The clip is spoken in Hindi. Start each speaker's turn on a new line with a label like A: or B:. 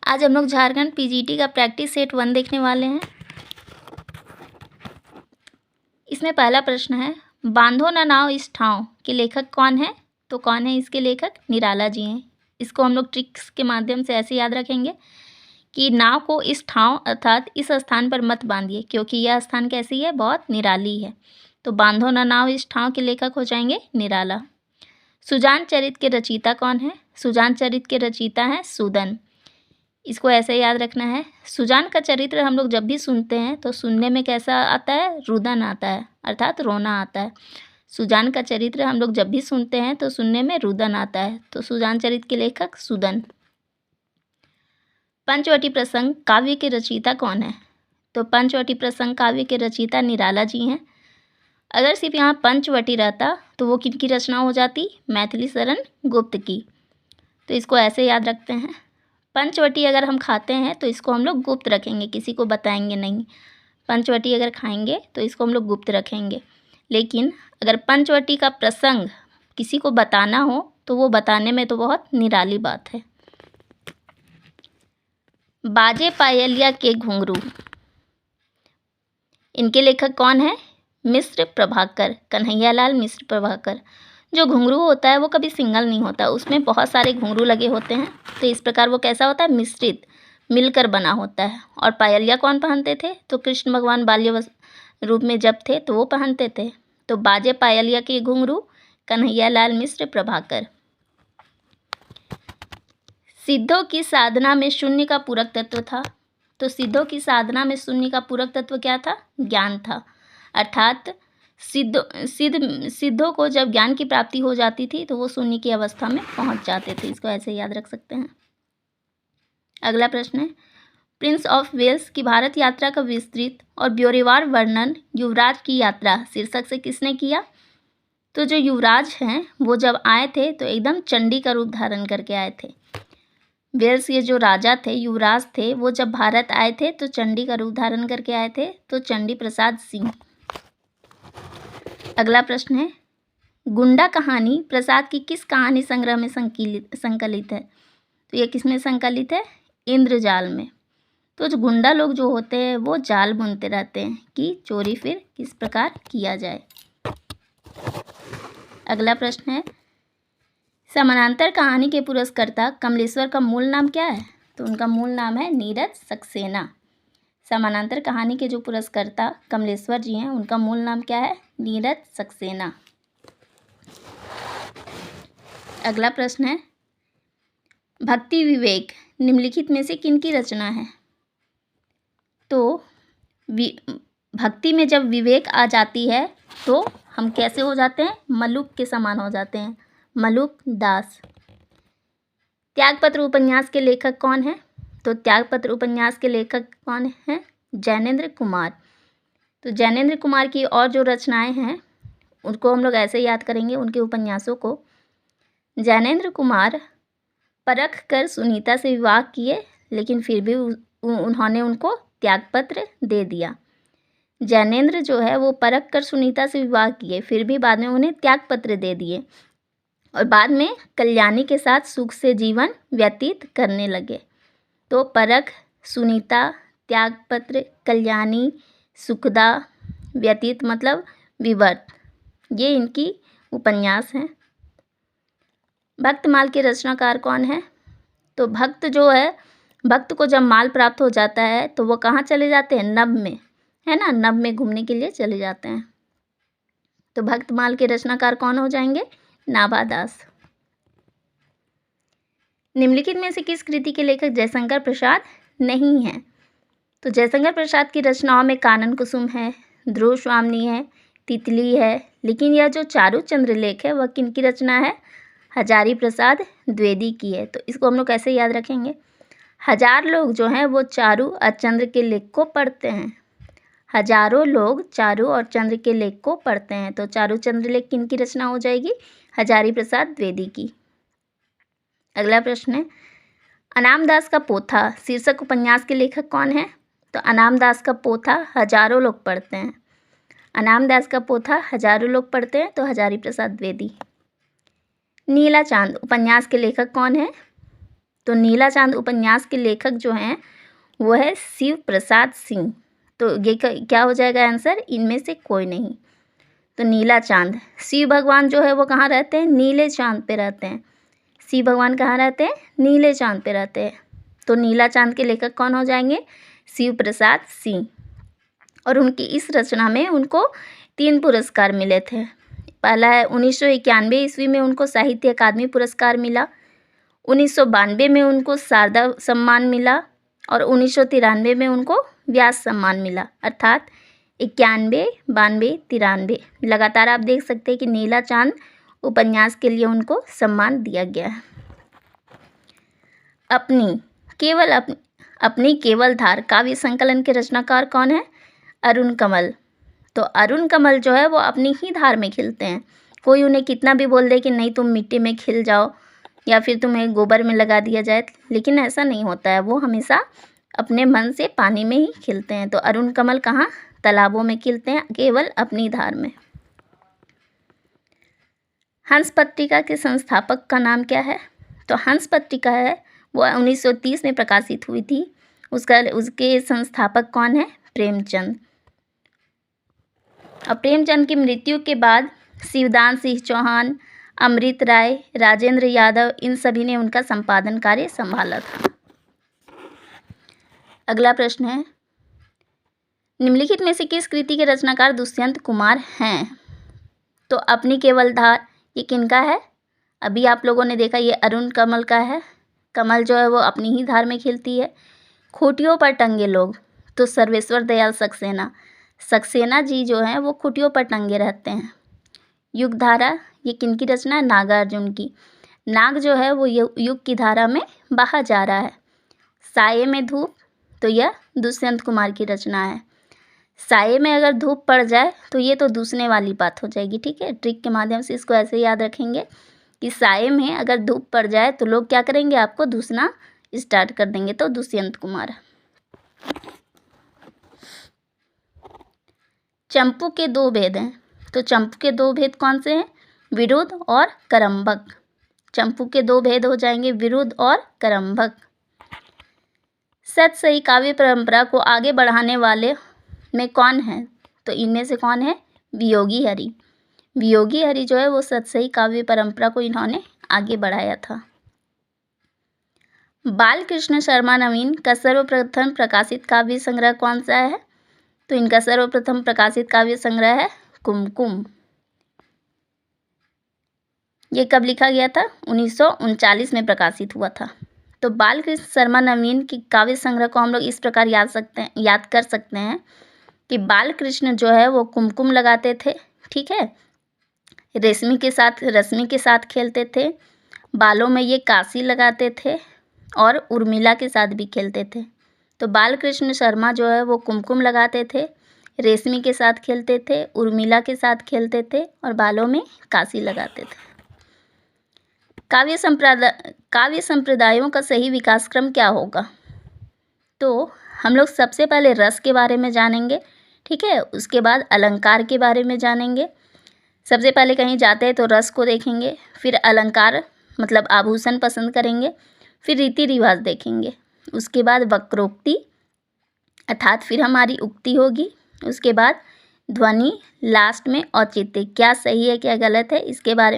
A: आज हम लोग झारखंड पीजीटी का प्रैक्टिस सेट 1 देखने वाले हैं। इसमें पहला प्रश्न है, बांधो ना नाव इस ठाव के लेखक कौन है? तो कौन है इसके लेखक? निराला जी हैं। इसको हम लोग ट्रिक्स के माध्यम से ऐसे याद रखेंगे कि नाव को इस ठाव अर्थात इस स्थान पर मत बांधिए, क्योंकि यह स्थान कैसी है? बहुत निराली है। तो बांधो ना नाव इस ठाव के लेखक हो जाएंगे निराला। सुजान चरित के रचयिता कौन है? सुजान चरित के रचयिता हैं सूदन। इसको ऐसे याद रखना है, सुजान का चरित्र हम लोग जब भी सुनते हैं तो सुनने में कैसा आता है? रुदन आता है, अर्थात रोना आता है। सुजान का चरित्र हम लोग जब भी सुनते हैं तो सुनने में रुदन आता है। तो सुजान चरित के लेखक सूदन। पंचवटी प्रसंग काव्य के रचयिता कौन है? तो पंचवटी प्रसंग काव्य के रचयिता निराला जी हैं। अगर सिर्फ यहाँ पंचवटी रहता तो वो किनकी रचना हो जाती? मैथिली शरण गुप्त की। तो इसको ऐसे याद रखते हैं, पंचवटी अगर हम खाते हैं तो इसको हम लोग गुप्त रखेंगे, किसी को बताएंगे नहीं। पंचवटी अगर खाएंगे तो इसको हम लोग गुप्त रखेंगे। लेकिन अगर पंचवटी का प्रसंग किसी को बताना हो तो वो बताने में तो बहुत निराली बात है। बाजे पायलिया के घुंघरू, इनके लेखक कौन है? मिश्र प्रभाकर, कन्हैयालाल मिश्र प्रभाकर। जो घुंघरू होता है वो कभी सिंगल नहीं होता, उसमें बहुत सारे घुंघरू लगे होते हैं। तो इस प्रकार वो कैसा होता है? मिश्रित, मिलकर बना होता है। और पायलिया कौन पहनते थे? तो कृष्ण भगवान बाल्य रूप में जब थे तो वो पहनते थे। तो बाजे पायलिया के घुंघरू, कन्हैयालाल मिश्र प्रभाकर। सिद्धों की साधना में शून्य का पूरक तत्व था। तो सिद्धों की साधना में शून्य का पूरक तत्व क्या था? ज्ञान था। अर्थात सिद्धों को जब ज्ञान की प्राप्ति हो जाती थी तो वो शून्य की अवस्था में पहुंच जाते थे। इसको ऐसे याद रख सकते हैं। अगला प्रश्न है, प्रिंस ऑफ वेल्स की भारत यात्रा का विस्तृत और ब्यौरेवार वर्णन युवराज की यात्रा शीर्षक से किसने किया? तो जो युवराज हैं वो जब आए थे तो एकदम चंडी का रूप धारण करके आए थे। वेल्स के जो राजा थे, युवराज थे, वो जब भारत आए थे तो चंडी का रूप धारण करके आए थे। तो चंडी प्रसाद सिंह। अगला प्रश्न है, गुंडा कहानी प्रसाद की किस कहानी संग्रह में संकलित है? तो ये किस में संकलित है? इंद्रजाल में। तो जो गुंडा लोग जो होते हैं वो जाल बुनते रहते हैं कि चोरी फिर किस प्रकार किया जाए। अगला प्रश्न है, समानांतर कहानी के पुरस्कर्ता कमलेश्वर का मूल नाम क्या है? तो उनका मूल नाम है नीरज सक्सेना। समानांतर कहानी के जो पुरस्कर्ता कमलेश्वर जी हैं उनका मूल नाम क्या है? नीरज सक्सेना। अगला प्रश्न है, भक्ति विवेक निम्नलिखित में से किनकी रचना है? तो भक्ति में जब विवेक आ जाती है तो हम कैसे हो जाते हैं? मलुक के समान हो जाते हैं, मलुक दास। त्यागपत्र उपन्यास के लेखक कौन है? तो त्यागपत्र उपन्यास के लेखक कौन हैं? जैनेन्द्र कुमार। तो जैनेन्द्र कुमार की और जो रचनाएं हैं उनको हम लोग ऐसे याद करेंगे, उनके उपन्यासों को। जैनेन्द्र कुमार परख कर सुनीता से विवाह किए, लेकिन फिर भी उन्होंने उनको त्यागपत्र दे दिया। जैनेन्द्र जो है वो परख कर सुनीता से विवाह किए, फिर भी बाद में उन्हें त्यागपत्र दे दिए और बाद में कल्याणी के साथ सुख से जीवन व्यतीत करने लगे। तो परख, सुनीता, त्यागपत्र, कल्याणी, सुखदा, व्यतीत मतलब विवर्त, ये इनकी उपन्यास हैं। भक्तमाल के रचनाकार कौन है? तो भक्त जो है, भक्त को जब माल प्राप्त हो जाता है तो वो कहाँ चले जाते हैं? नभ में, है ना, नभ में घूमने के लिए चले जाते हैं। तो भक्तमाल के रचनाकार कौन हो जाएंगे? नाभादास। निम्नलिखित में से किस कृति के लेखक जयशंकर प्रसाद नहीं हैं? तो जयशंकर प्रसाद की रचनाओं में कानन कुसुम है, ध्रुव स्वामिनी है, तितली है, लेकिन यह जो चारू चंद्र लेख है वह किनकी रचना है? हजारी प्रसाद द्विवेदी की है। तो इसको हम लोग कैसे याद रखेंगे? हजार लोग जो हैं वो चारू और चंद्र के लेख को पढ़ते हैं। हजारों लोग चारू और चंद्र के लेख को पढ़ते हैं। तो चारू चंद्र लेख किनकी रचना हो जाएगी? हजारी प्रसाद द्विवेदी की। अगला प्रश्न है, अनामदास का पोथा शीर्षक उपन्यास के लेखक कौन है? तो अनामदास का पोथा हजारों लोग पढ़ते हैं। अनामदास का पोथा हजारों लोग पढ़ते हैं, तो हजारी प्रसाद द्विवेदी। नीला चांद उपन्यास के लेखक कौन है? तो नीला चांद उपन्यास के लेखक जो हैं वो है शिव प्रसाद सिंह। तो ये क्या हो जाएगा आंसर, इनमें से कोई नहीं। तो नीला चांद, शिव भगवान जो है वो कहाँ रहते हैं, नीले चांद पे रहते हैं। शिव भगवान कहाँ रहते हैं, नीले चांद पे रहते हैं। तो नीला चांद के लेखक कौन हो जाएंगे, शिव प्रसाद सिंह। और उनकी इस रचना में उनको 3 पुरस्कार मिले थे। पहला है 1991 ईस्वी में उनको साहित्य अकादमी पुरस्कार मिला, 1992 में उनको शारदा सम्मान मिला और 1993 में उनको व्यास सम्मान मिला। अर्थात 91, 92, 93 लगातार आप देख सकते हैं कि नीला चांद उपन्यास के लिए उनको सम्मान दिया गया है। अपनी केवल धार काव्य संकलन के रचनाकार कौन है, अरुण कमल। तो अरुण कमल जो है वो अपनी ही धार में खिलते हैं। कोई उन्हें कितना भी बोल दे कि नहीं तुम मिट्टी में खिल जाओ या फिर तुम्हें गोबर में लगा दिया जाए, लेकिन ऐसा नहीं होता है। वो हमेशा अपने मन से पानी में ही खिलते हैं। तो अरुण कमल कहाँ, तालाबों में खिलते हैं, केवल अपनी धार में। हंस पत्रिका के संस्थापक का नाम क्या है, तो हंस पत्रिका है वो 1930 में प्रकाशित हुई थी। उसके संस्थापक कौन है, प्रेमचंद। और प्रेमचंद की मृत्यु के बाद शिवदान सिंह चौहान, अमृत राय, राजेंद्र यादव, इन सभी ने उनका संपादन कार्य संभाला था। अगला प्रश्न है, निम्नलिखित में से किस कृति के रचनाकार दुष्यंत कुमार हैं। तो अपनी केवल धार ये किनका है, अभी आप लोगों ने देखा ये अरुण कमल का है। कमल जो है वो अपनी ही धार में खिलती है। खूंटियों पर टंगे लोग, तो सर्वेश्वर दयाल सक्सेना जी जो हैं वो खूंटियों पर टंगे रहते हैं। युग धारा ये किनकी रचना है, नागार्जुन की। नाग जो है वो युग की धारा में बहा जा रहा है। साये में धूप, तो यह दुष्यंत कुमार की रचना है। साये में अगर धूप पड़ जाए तो ये तो दूसने वाली बात हो जाएगी, ठीक है। ट्रिक के माध्यम से इसको ऐसे याद रखेंगे कि साये में अगर धूप पड़ जाए तो लोग क्या करेंगे, आपको दूसना स्टार्ट कर देंगे। तो दुष्यंत कुमार। चंपू के 2 भेद हैं, तो चंपू के 2 भेद कौन से हैं, विरुद्ध और करम्भक। चंपू के 2 भेद हो जाएंगे विरुद्ध और करम्भक। सतसई काव्य परंपरा को आगे बढ़ाने वाले में कौन है, तो इनमें से कौन है, वियोगी हरि। वियोगी हरि जो है वो सतसई काव्य परंपरा को इन्होंने आगे बढ़ाया था। बालकृष्ण शर्मा नवीन का सर्वप्रथम प्रकाशित काव्य संग्रह कौन सा है, तो इनका सर्वप्रथम प्रकाशित काव्य संग्रह है कुमकुम। ये कब लिखा गया था, 1939 में प्रकाशित हुआ था। तो बालकृष्ण शर्मा नवीन की काव्य संग्रह को हम लोग इस प्रकार याद कर सकते हैं कि बालकृष्ण जो है वो कुमकुम लगाते थे, ठीक है। रश्मि के साथ खेलते थे, बालों में ये काशी लगाते थे और उर्मिला के साथ भी खेलते थे। तो बालकृष्ण शर्मा जो है वो कुमकुम लगाते थे, रश्मि के साथ खेलते थे, उर्मिला के साथ खेलते थे और बालों में काशी लगाते थे। काव्य संप्रदायों का सही विकास क्रम क्या होगा, तो हम लोग सबसे पहले रस के बारे में जानेंगे, ठीक है। उसके बाद अलंकार के बारे में जानेंगे। सबसे पहले कहीं जाते हैं तो रस को देखेंगे, फिर अलंकार मतलब आभूषण पसंद करेंगे, फिर रीति रिवाज देखेंगे, उसके बाद वक्रोक्ति अर्थात फिर हमारी उक्ति होगी, उसके बाद ध्वनि, लास्ट में औचित्य, क्या सही है क्या गलत है इसके बारे में